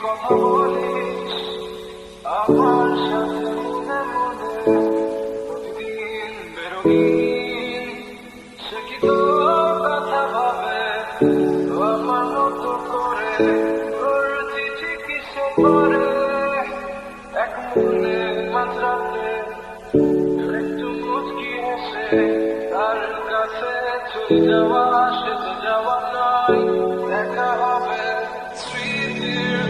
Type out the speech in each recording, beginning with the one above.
কথা বলিস আমার সাথে মনে মনে প্রতিদিন বেরোবি সে কি তোর কথা ভাবে আমার মতো করে তোর চিঠি কিসে করে এক মনে মাত্রাতে একটু মুচকি হেসে তার কাছে চলে যাওয়া সে তো যাওয়া নয় দেখা হবে স্মৃতির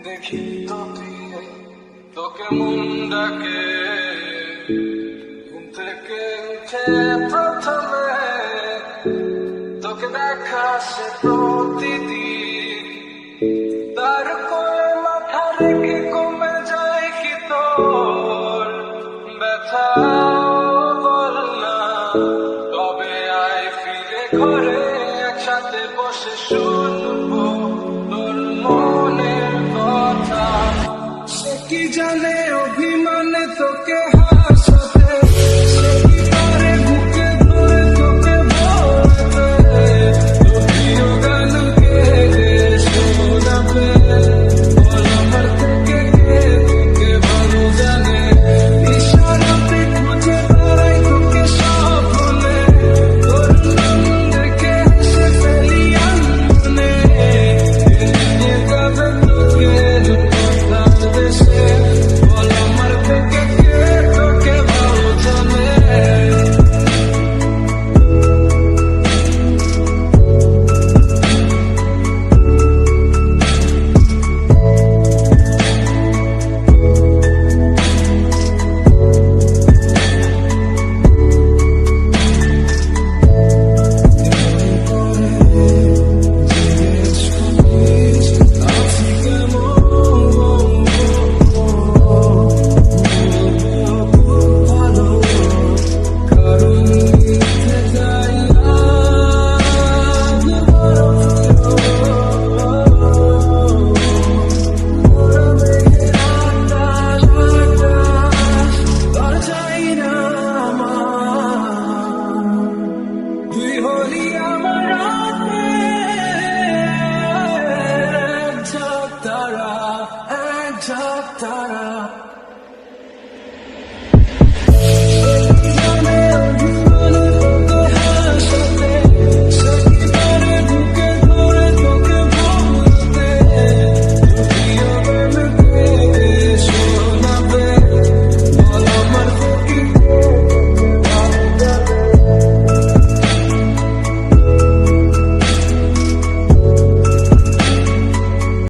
দেখি তোকে মন ডাকে ঘুম থেকে উঠে প্রথমে তোকে দেখা সে প্রতিদিন তার কোলে মাথা রেখে কমে যায় কি তোর ব্যথা বল না তবে আয় ফিরে ঘরে একসাথে বসে শুনবো তোর মনের কথা সে কি জানে